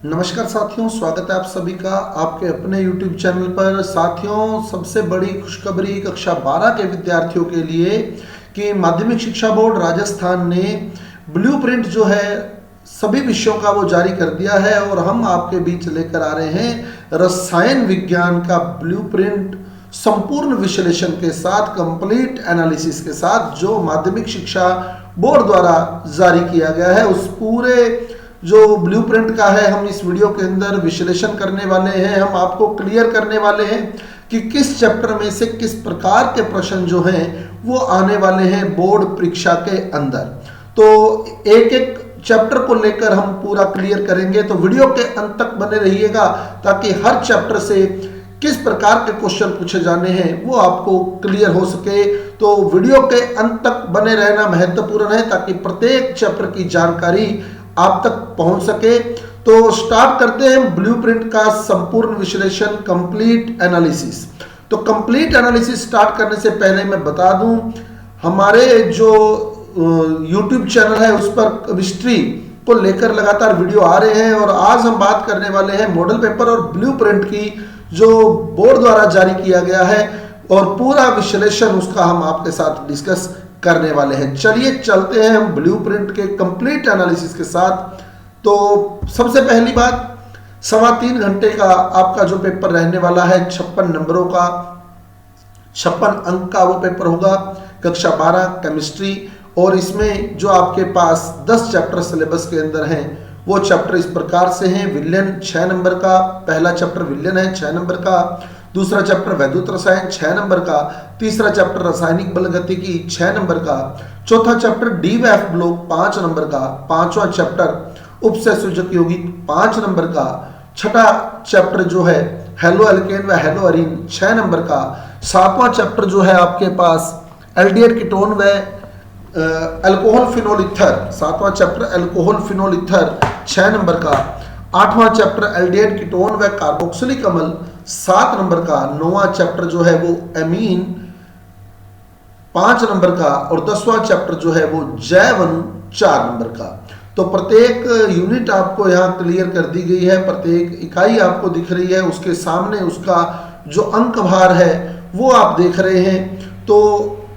नमस्कार साथियों, स्वागत है आप सभी का आपके अपने YouTube चैनल पर। साथियों, सबसे बड़ी खुशखबरी कक्षा 12 के विद्यार्थियों के लिए कि माध्यमिक शिक्षा बोर्ड राजस्थान ने ब्लूप्रिंट जो है सभी विषयों का वो जारी कर दिया है और हम आपके बीच लेकर आ रहे हैं रसायन विज्ञान का ब्लूप्रिंट संपूर्ण विश्लेषण के साथ, कंप्लीट एनालिसिस के साथ, जो माध्यमिक शिक्षा बोर्ड द्वारा जारी किया गया है। उस पूरे जो ब्लूप्रिंट का है हम इस वीडियो के अंदर विश्लेषण करने वाले हैं। हम आपको क्लियर करने वाले हैं कि किस चैप्टर में से किस प्रकार के प्रश्न जो हैं वो आने वाले हैं बोर्ड परीक्षा के अंदर। तो एक एक चैप्टर को लेकर हम पूरा क्लियर करेंगे, तो वीडियो के अंत तक बने रहिएगा ताकि हर चैप्टर से किस प्रकार के क्वेश्चन पूछे जाने हैं वो आपको क्लियर हो सके। तो वीडियो के अंत तक बने रहना महत्वपूर्ण है ताकि प्रत्येक चैप्टर की जानकारी आप तक पहुंच सके। तो स्टार्ट करते हैं ब्लूप्रिंट का संपूर्ण विश्लेषण, कंप्लीट एनालिसिस। तो कंप्लीट एनालिसिस स्टार्ट करने से पहले मैं बता दूं, हमारे जो YouTube चैनल है उस पर केमिस्ट्री को लेकर लगातार वीडियो आ रहे हैं और आज हम बात करने वाले हैं मॉडल पेपर और ब्लूप्रिंट की जो बोर्ड द्वारा जारी किया गया है और पूरा विश्लेषण उसका हम आपके साथ डिस्कस करने वाले हैं। चलिए चलते हैं हम ब्लूप्रिंट के कंप्लीट एनालिसिस के साथ। तो सबसे पहली बात, 3.25 घंटे का आपका जो पेपर रहने वाला है, 56 नंबरों का, 56 अंक का वो पेपर होगा, कक्षा 12 केमिस्ट्री। और इसमें जो आपके पास 10 चैप्टर सिलेबस के अंदर हैं वो चैप्टर इस प्रकार से हैं। विलयन 6 नंबर का, पहला चैप्टर विलयन है 6 नंबर का, दूसरा चैप्टर वैद्युत रसायन 6 नंबर का, तीसरा चैप्टर रासायनिक बल गतिकी 6 नंबर का, चौथा चैप्टर DWF ब्लॉक 5 नंबर का, पांचवा चैप्टर उपसय सूचक यौगिक 5 नंबर का, छठा चैप्टर जो है हेलो एल्केन व हेलो अरीन 6 नंबर का, सातवां चैप्टर जो है आपके पास एल्डिहाइड कीटोन व अल्कोहल फिनोल ईथर, सातवां chapter alcohol phenol ether 6 number का, आठवां चैप्टर एल्डिहाइड कीटोन व कार्बोक्सिलिक अम्ल 7 नंबर का, नौवां चैप्टर जो है वो एमीन 5 नंबर का और 10वां चैप्टर जो है वो जैव अणु 4 नंबर का। तो प्रत्येक यूनिट आपको यहाँ क्लियर कर दी गई है, प्रत्येक इकाई आपको दिख रही है, उसके सामने उसका जो अंक भार है वो आप देख रहे हैं। तो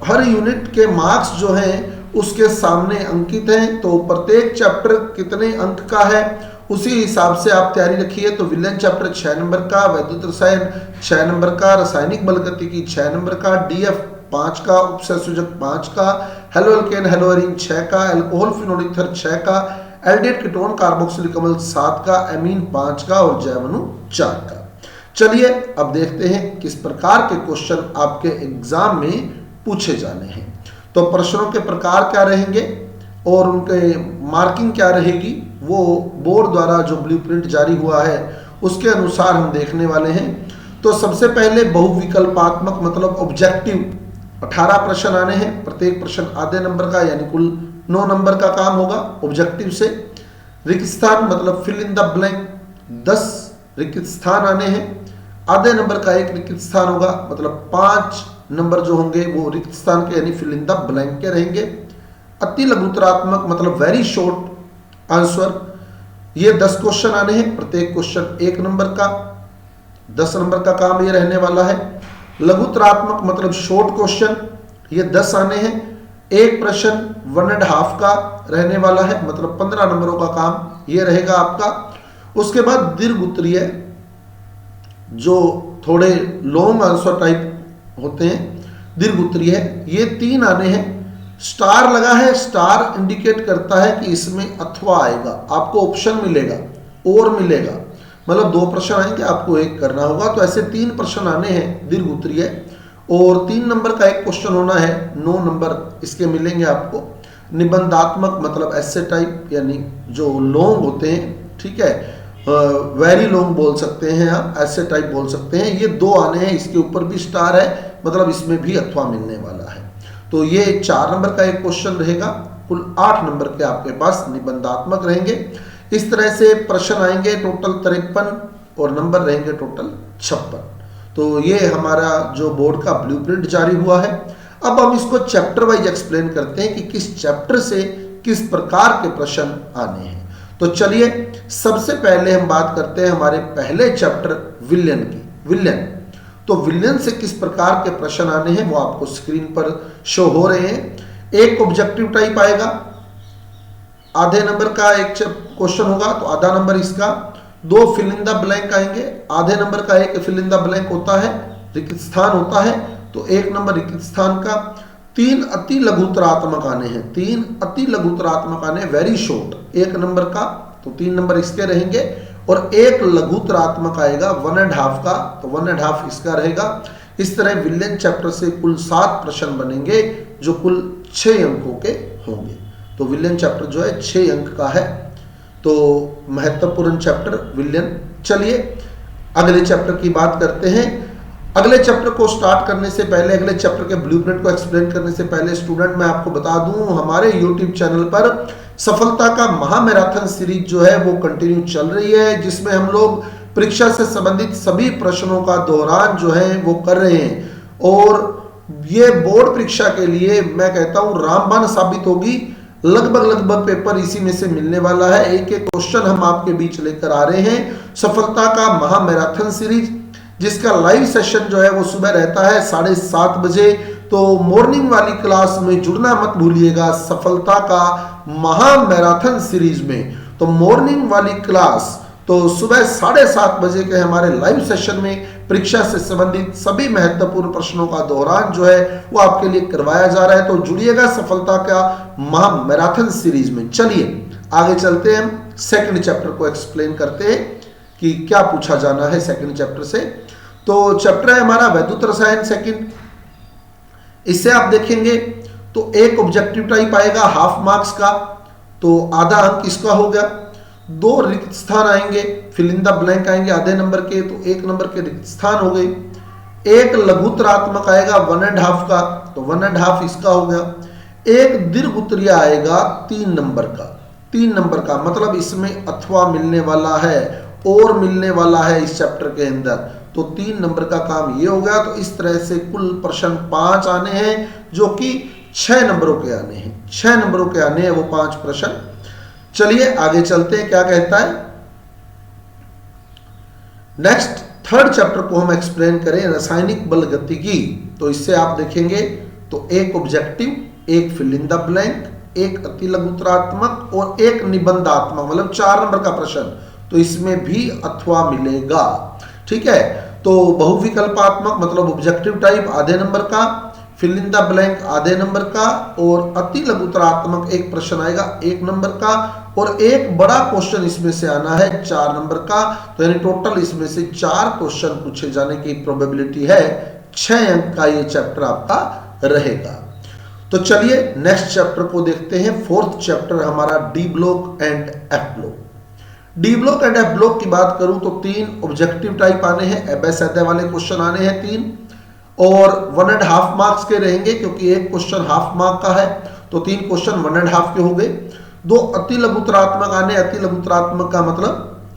हर यूनिट के मार्क्स जो हैं उसके सामने अंकित हैं। तो प्रत्येक चैप्टर कितने अंक का है उसी हिसाब से आप तैयारी रखिए। तो विलयन चैप्टर 6 नंबर का, वैद्युत रसायन 6 नंबर का, रासायनिक बल गतिकी 6 नंबर का, DF 5 का, उपसय सूचक 5 का, हेलो एल्केन हेलो अरीन 6 का, अल्कोहल फिनोल ईथर 6 का, एल्डिहाइड कीटोन कार्बोक्सिलिक अम्ल 7 का, एमीन 5 का और जैव अणु 4 का। चलिए अब देखते हैं किस प्रकार के क्वेश्चन आपके एग्जाम में पूछे जाने हैं। तो प्रश्नों के प्रकार क्या रहेंगे और उनके मार्किंग क्या रहेगी वो बोर्ड द्वारा जो ब्लूप्रिंट जारी हुआ है उसके अनुसार हम देखने वाले हैं। तो सबसे पहले बहुविकल्पात्मक मतलब ऑब्जेक्टिव 18 प्रश्न आने हैं, प्रत्येक प्रश्न आधे नंबर का यानी कुल 9 नंबर का काम होगा ऑब्जेक्टिव से। रिक्त स्थान मतलब फिल इन द ब्लैंक 10 रिक्त स्थान आने हैं, आधे नंबर का एक रिक्त स्थान होगा, मतलब 5 नंबर जो होंगे वो रिक्त स्थान के यानी फिल इन द ब्लैंक के रहेंगे। अति लघुतरात्मक मतलब वेरी शॉर्ट आंसर, ये 10 क्वेश्चन आने हैं, प्रत्येक क्वेश्चन 1 नंबर का, 10 नंबर का काम ये रहने वाला है। लघुतरात्मक मतलब शॉर्ट क्वेश्चन, ये 10 आने हैं, एक प्रश्न 1.5 का रहने वाला है, मतलब 15 नंबरों का काम ये रहेगा आपका। उसके बाद दीर्घ उत्तरीय जो थोड़े लॉन्ग आंसर टाइप होते हैं, दीर्घ उत्तरीय ये 3 आने हैं। स्टार लगा है, स्टार इंडिकेट करता है कि इसमें अथवा आएगा, आपको ऑप्शन मिलेगा और मिलेगा, मतलब 2 प्रश्न आएंगे आपको एक करना होगा। तो ऐसे 3 प्रश्न आने हैं दीर्घ उत्तरीय और 3 नंबर का एक क्वेश्चन होना है, 9 नंबर इसके मिलेंगे आपको। निबंधात्मक मतलब ऐसे टाइप यानी जो लॉन्ग होते हैं, ठीक है, वेरी लॉन्ग बोल सकते हैं आप, ऐसे टाइप बोल सकते हैं, ये 2 आने हैं, इसके ऊपर भी स्टार है, मतलब इसमें भी अथवा मिलने वाला है। तो ये 4 नंबर का एक क्वेश्चन रहेगा, कुल 8 नंबर के आपके पास निबंधात्मक रहेंगे। इस तरह से प्रश्न आएंगे, टोटल 53 और नंबर रहेंगे टोटल 56। तो ये हमारा जो बोर्ड का ब्लूप्रिंट जारी हुआ है। अब हम इसको चैप्टर वाइज एक्सप्लेन करते हैं कि किस चैप्टर से किस प्रकार के प्रश्न आने हैं। तो चलिए सबसे पहले हम बात करते हैं हमारे पहले चैप्टर विलेन की। विलेन, तो विलेन से किस प्रकार के प्रश्न आने हैं वो आपको स्क्रीन पर शो हो रहे हैं। एक ऑब्जेक्टिव टाइप आएगा, आधे नंबर का एक क्वेश्चन होगा तो आधा नंबर इसका, दो फिल इन द ब्लैंक आएंगे, आधे नंबर का एक फिल इन द ब्लैंक होता है, रिक्त स्थान होता है तो एक नंबर रिक्त स्थान का। तीन अति लघुतरात्मक आने हैं, तीन अति लघुतरात्मक आने, वेरी शॉर्ट, एक नंबर का, तो 3 नंबर इसके रहेंगे। और एक लघुतरात्मक आएगा 1.5 का, तो 1.5 इसका रहेगा। इस तरह विलेन चैप्टर से कुल 7 प्रश्न बनेंगे जो कुल 6 अंकों के होंगे। तो विलेन चैप्टर जो है 6 अंक का है, तो महत्वपूर्ण चैप्टर विलेन। चलिए अगले चैप्टर की बात करते हैं। अगले चैप्टर को स्टार्ट करने से पहले, अगले चैप्टर के ब्लूप्रिंट को एक्सप्लेन करने से पहले स्टूडेंट मैं आपको बता दूं हमारे YouTube चैनल पर सफलता का महामैराथन सीरीज जो है वो कंटिन्यू चल रही है, जिसमें हम लोग परीक्षा से संबंधित सभी प्रश्नों का दोहरान जो है वो कर रहे हैं। और ये बोर्ड परीक्षा के लिए मैं कहता हूं रामबाण साबित होगी। लगभग पेपर इसी में से मिलने वाला है। एक एक क्वेश्चन हम आपके बीच लेकर आ रहे हैं। सफलता का महामैराथन सीरीज जिसका लाइव सेशन जो है वो सुबह रहता है 7:30 बजे। तो मॉर्निंग वाली क्लास में जुड़ना मत भूलिएगा सफलता का महामैराथन सीरीज में। तो मॉर्निंग वाली क्लास तो सुबह 7:30 बजे के हमारे लाइव सेशन में परीक्षा से संबंधित सभी महत्वपूर्ण प्रश्नों का दोहरान जो है वो आपके लिए करवाया जा रहा है। तो जुड़िएगा सफलता का महामैराथन सीरीज में। चलिए आगे चलते हैं, हम सेकंड चैप्टर को एक्सप्लेन करते हैं कि क्या पूछा जाना है सेकंड चैप्टर से। तो चैप्टर है हमारा वैद्युत रसायन सेकंड। इससे आप देखेंगे तो एक ऑब्जेक्टिव टाइप आएगा हाफ मार्क्स का, तो आधा अंक इसका हो गया। दो रिक्त स्थान आएंगे, फिल इन द ब्लैंक आएंगे आधे नंबर के, तो एक नंबर के रिक्त स्थान हो गए। एक लघुतरात्मक आएगा 1.5 का, तो 1.5 इसका हो गया। एक दीर्घ उत्तरीय आएगा 3 नंबर का, 3 नंबर का मतलब इसमें अथवा मिलने वाला है और मिलने वाला है इस चैप्टर के अंदर, तो 3 नंबर का काम ये हो गया। तो इस तरह से कुल प्रश्न 5 आने हैं जो कि 6 नंबरों के आने हैं, 6 नंबरों के आने हैं वो 5 प्रश्न। चलिए आगे चलते हैं क्या कहता है। नेक्स्ट थर्ड चैप्टर को हम एक्सप्लेन करें रासायनिक बल गतिकी। तो इससे आप देखेंगे तो एक ऑब्जेक्टिव, एक फिल इन द ब्लैंक, एक अति लघुतरात्मक और एक निबंधात्मक, मतलब 4 नंबर का प्रश्न। तो इसमें भी अथवा मिलेगा, ठीक है। तो बहुविकल्पात्मक मतलब ऑब्जेक्टिव टाइप आधे नंबर का, फिल इन द ब्लैंक आधे नंबर का, और अति लघुतरात्मक एक प्रश्न आएगा 1 नंबर का, और एक बड़ा क्वेश्चन इसमें से आना है 4 नंबर का। तो यानी टोटल इसमें से 4 क्वेश्चन पूछे जाने की प्रोबेबिलिटी है। 6 अंक का ये चैप्टर आपका रहेगा। तो चलिए नेक्स्ट चैप्टर को देखते हैं। फोर्थ चैप्टर हमारा D block and F block. D block and F block की बात करूं तो 3 ऑब्जेक्टिव टाइप आने हैं, एबे वाले क्वेश्चन आने हैं 3, और 1.5 मार्क्स के रहेंगे क्योंकि एक क्वेश्चन हाफ मार्क का है। तो 3 क्वेश्चन 1.5 के हो गए। 2 अति लघुतरात्मक आने, अति लघुतरात्मक का मतलब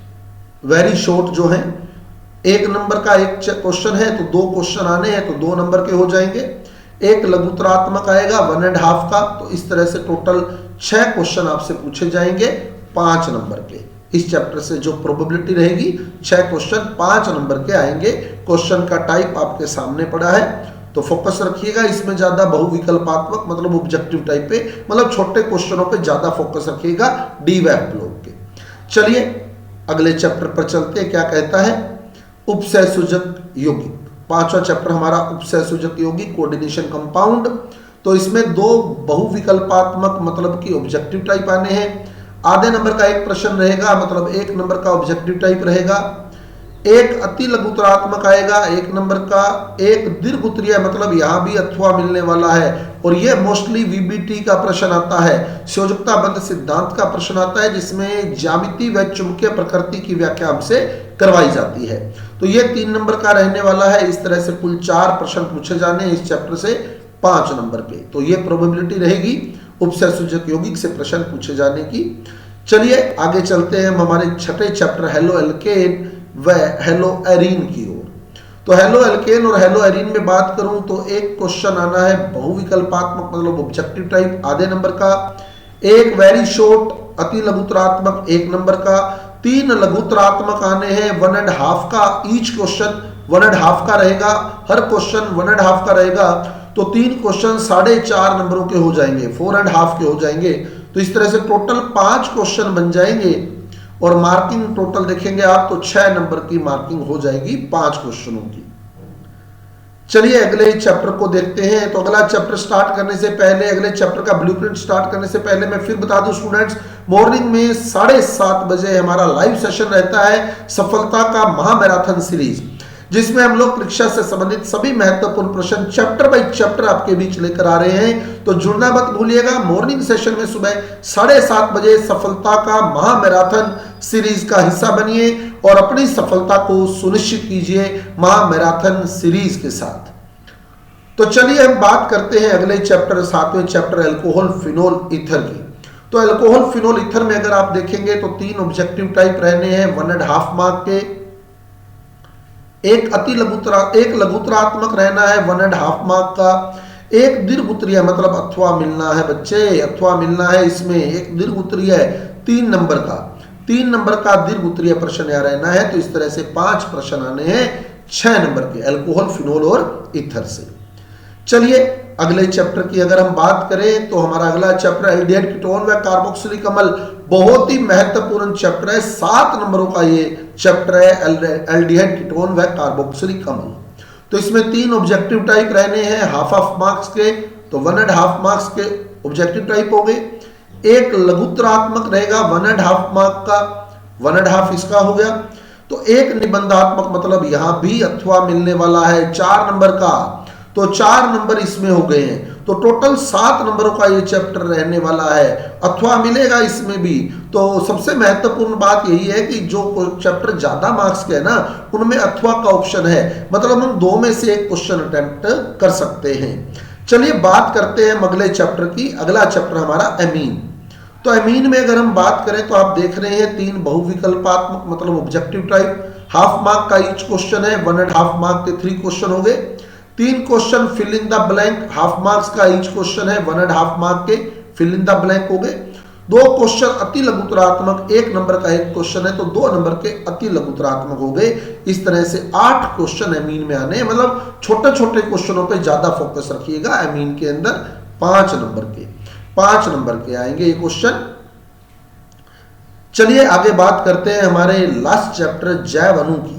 वेरी शॉर्ट जो है, 1 नंबर का एक क्वेश्चन है तो 2 क्वेश्चन आने हैं तो 2 नंबर के हो जाएंगे। एक लघुतरात्मक आएगा 1.5 का, तो इस तरह से टोटल 6 क्वेश्चन आपसे पूछे जाएंगे 5 नंबर के। इस चैप्टर से जो प्रोबेबिलिटी रहेगी 6 क्वेश्चन 5 नंबर के आएंगे। क्वेश्चन का टाइप आपके सामने पड़ा है, तो फोकस रखिएगा इसमें ज्यादा। बहुविकल्पात्मक मतलब ऑब्जेक्टिव टाइप पे, मतलब छोटे क्वेश्चनों पे ज्यादा फोकस रखिएगा डी व एफ ब्लॉक के। चलिए अगले चैप्टर पर चलते हैं, क्या कहता है उपसहसंयोजक यौगिक। 5वां चैप्टर हमारा उपसहसंयोजक यौगिक कोऑर्डिनेशन कंपाउंड। तो इसमें 2 बहुविकल्पात्मक मतलब की ऑब्जेक्टिव टाइप आने हैं। आधे नंबर का एक प्रश्न रहेगा, मतलब 1 नंबर का ऑब्जेक्टिव टाइप रहेगा। एक अति लघुतरात्मक आएगा 1 नंबर का। एक दीर्घ उत्तरीय मतलब यहां भी अथवा मिलने वाला है, और यह मोस्टली वीबीटी का प्रश्न आता है, संयोजकता बंध सिद्धांत का प्रश्न आता है, जिसमें ज्यामिति व चुंबकीय प्रकृति की व्याख्या हमसे करवाई जाती है। तो ये 3 नंबर का रहने वाला है। इस तरह से कुल 4 प्रश्न पूछे जाने इस चैप्टर से 5 नंबर के। तो ये प्रोबेबिलिटी रहेगी उपसहसंयोजक यौगिक से प्रश्न पूछे जाने की। चलिए आगे चलते हैं हम हमारे छठे चैप्टर हेलो एल्केन व हेलो एरीन की ओर। तो हेलो एल्केन और हेलो एरीन में बात करूं तो एक क्वेश्चन आना है बहुविकल्पात्मक मतलब ऑब्जेक्टिव टाइप आधे नंबर का। एक वेरी शॉर्ट अति लघुतरात्मक 1 नंबर का, 3 लघुतरात्मक आने हैं 1.5 का, ईच क्वेश्चन 1.5 का रहेगा, हर क्वेश्चन 1.5 का रहेगा, तो 3 क्वेश्चन 4.5 नंबरों के हो जाएंगे, 4.5 के हो जाएंगे। तो इस तरह से टोटल 5 क्वेश्चन बन जाएंगे और मार्किंग टोटल देखेंगे आप तो 6 नंबर की मार्किंग हो जाएगी 5 क्वेश्चनों की। चलिए अगले चैप्टर को देखते हैं। तो अगला चैप्टर स्टार्ट करने से पहले, अगले चैप्टर का ब्लूप्रिंट स्टार्ट करने से पहले मैं फिर बता दूं स्टूडेंट्स, मॉर्निंग में 7:30 बजे हमारा लाइव सेशन रहता है सफलता का महामैराथन सीरीज, जिसमें हम लोग परीक्षा से संबंधित सभी महत्वपूर्ण प्रश्न चैप्टर बाय चैप्टर आपके बीच लेकर आ रहे हैं। तो जुड़ना मत भूलिएगा। मॉर्निंग सेशन में सुबह 7:30 बजे सफलता का महामैराथन सीरीज का हिस्सा बनिए और अपनी सफलता को सुनिश्चित कीजिए महामैराथन सीरीज के साथ। तो चलिए हम बात करते हैं अगले चैप्टर, 7वें चैप्टर अल्कोहल फिनोल ईथर की। तो अल्कोहल फिनोल ईथर में अगर आप देखेंगे तो 3 ऑब्जेक्टिव टाइप रहने हैं 1.5 मार्क के, एक लघुतरात्मक रहना है 1.5 मार्क का, एक दीर्घ उत्तरीय मतलब अथवा मिलना है बच्चे, अथवा मिलना है इसमें, एक दीर्घ उत्तरीय 3 नंबर का, 3 नंबर का दीर्घ उत्तरीय प्रश्न यहाँ रहना है। तो इस तरह से 5 प्रश्न आने हैं 6 नंबर के अल्कोहल फिनोल और ईथर से। चलिए अगले चैप्टर की अगर हम बात करें तो हमारा अगला चैप्टर एल्डिहाइड कीटोन व कार्बोक्सिलिक अम्ल, बहुत ही महत्वपूर्ण चैप्टर है, 7 नंबरों का ये चैप्टर है एल्डिहाइड कीटोन व कार्बोक्सिलिक अम्ल। तो इसमें 3 ऑब्जेक्टिव टाइप रहने हैं हाफ मार्क्स के, तो 1.5 मार्क्स के ऑब्जेक्टिव टाइप हो गए, एक लघुतरात्मक रहेगा 1.5 मार्क का, 1.5 इसका हो गया, तो एक निबंधात्मक मतलब यहां भी अथवा मिलने वाला है 4 नंबर का, तो 4 नंबर इसमें हो गए हैं। तो टोटल 7 नंबरों का ये चैप्टर रहने वाला है, अथवा मिलेगा इसमें भी। तो सबसे महत्वपूर्ण बात यही है कि जो चैप्टर ज्यादा मार्क्स के है ना उनमें अथवा का ऑप्शन है, मतलब हम 2 में से 1 क्वेश्चन अटेम्प्ट कर सकते हैं। चलिए बात करते हैं अगले चैप्टर की। अगला चैप्टर हमारा एमीन। तो एमीन में अगर हम बात करें तो आप देख रहे हैं 3 बहुविकल्पात्मक मतलब ऑब्जेक्टिव टाइप, हाफ मार्क का ईच क्वेश्चन है, 1.5 मार्क के 3 क्वेश्चन हो गए, 3 question fill in the blank, half marks का ईच क्वेश्चन है, 1.5 मार्क के फिल इन द ब्लैंक हो गए, 2 क्वेश्चन अति लघुतरात्मक, 1 नंबर का 1 क्वेश्चन है तो 2 नंबर के अति लघुतरात्मक हो गए। इस तरह से 8 क्वेश्चन एमीन में आने, मतलब छोटे छोटे क्वेश्चनों पे ज्यादा फोकस रखिएगा। एमीन के अंदर 5 नंबर के आएंगे ये क्वेश्चन। चलिए आगे बात करते हैं हमारे लास्ट चैप्टर जैव अणु की।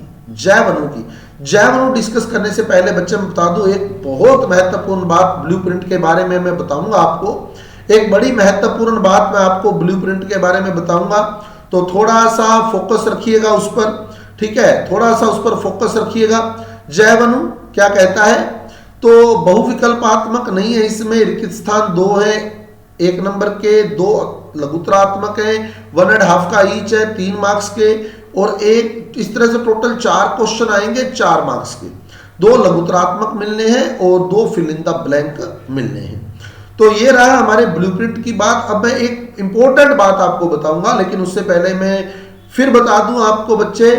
जैव अणु डिस्कस करने से पहले बच्चे मैं बता दूं एक बहुत महत्वपूर्ण बात ब्लूप्रिंट के बारे में मैं बताऊंगा आपको, एक बड़ी महत्वपूर्ण बात मैं आपको ब्लूप्रिंट के बारे में बताऊंगा, तो थोड़ा सा फोकस रखिएगा उस पर, ठीक है, थोड़ा सा उस पर फोकस रखिएगा। जैव अणु क्या कहता है, तो बहुविकल्पात्मक नहीं है, इसमें रिक्त स्थान 2 है, 1 नंबर के, 2 लघुतरात्मक है, 1.5 का ईच है 3 मार्क्स के, और एक इस तरह से टोटल 4 क्वेश्चन आएंगे 4 मार्क्स के, 2 लघुतरात्मक मिलने हैं और 2 फिल इन द ब्लैंक मिलने हैं। तो ये रहा हमारे ब्लूप्रिंट की बात। अब मैं एक इंपॉर्टेंट बात आपको बताऊंगा, लेकिन उससे पहले मैं फिर बता दूं आपको बच्चे,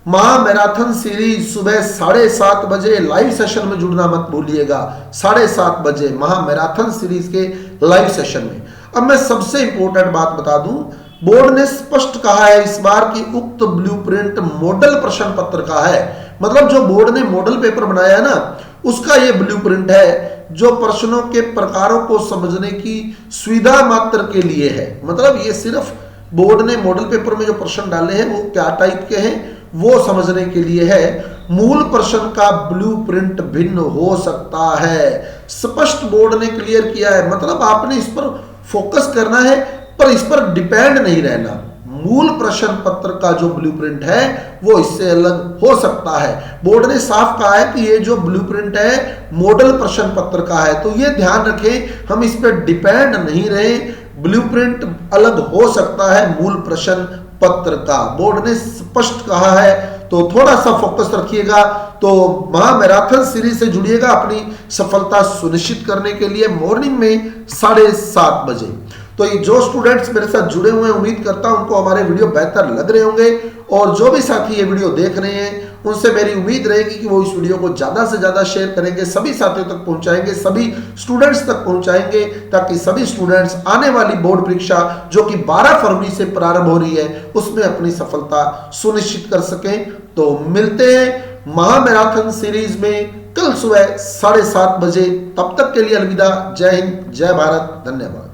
महामैराथन सीरीज सुबह 7:30 बजे लाइव सेशन में जुड़ना मत भूलिएगा। 7:30 बजे महामैराथन सीरीज के लाइव सेशन में। अब मैं सबसे इंपॉर्टेंट बात बता दूं, बोर्ड ने स्पष्ट कहा है इस बार की उक्त ब्लूप्रिंट मॉडल प्रश्न पत्र का है, मतलब जो बोर्ड ने मॉडल पेपर बनाया है ना उसका ये ब्लूप्रिंट है, जो प्रश्नों के प्रकारों को समझने की सुविधा मात्र के लिए है। मतलब ये सिर्फ बोर्ड ने मॉडल पेपर में जो प्रश्न डाले हैं वो क्या टाइप के हैं वो समझने के लिए है। मूल प्रश्न का ब्लूप्रिंट भिन्न हो सकता है, स्पष्ट बोर्ड ने क्लियर किया है, मतलब आपने इस पर फोकस करना है पर इस पर डिपेंड नहीं रहना। मूल प्रश्न पत्र का जो ब्लूप्रिंट है वो इससे अलग हो सकता है। बोर्ड ने साफ कहा है कि ये जो ब्लूप्रिंट है मॉडल प्रश्न पत्र का है, तो ये ध्यान रखें हम इस पर डिपेंड नहीं रहे, ब्लूप्रिंट अलग हो सकता है मूल प्रश्न पत्र का, बोर्ड ने स्पष्ट कहा है। तो थोड़ा सा फोकस रखिएगा। तो महामैराथन सीरीज से जुड़िएगा अपनी सफलता सुनिश्चित करने के लिए मॉर्निंग में 7:30 बजे। तो ये जो स्टूडेंट्स मेरे साथ जुड़े हुए हैं उम्मीद करता हूं उनको हमारे वीडियो बेहतर लग रहे होंगे, और जो भी साथी ये वीडियो देख रहे हैं उनसे मेरी उम्मीद रहेगी कि वो इस वीडियो को ज़्यादा से ज़्यादा शेयर करेंगे, सभी साथियों तक पहुंचाएंगे, सभी स्टूडेंट्स तक पहुंचाएंगे, ताकि सभी स्टूडेंट्स आने वाली बोर्ड परीक्षा जो कि 12 फरवरी से प्रारंभ हो रही है उसमें अपनी सफलता सुनिश्चित कर सकें। तो मिलते हैं महामैराथन सीरीज में कल सुबह 7:30 बजे। तब तक के लिए अलविदा। जय हिंद, जय भारत, धन्यवाद।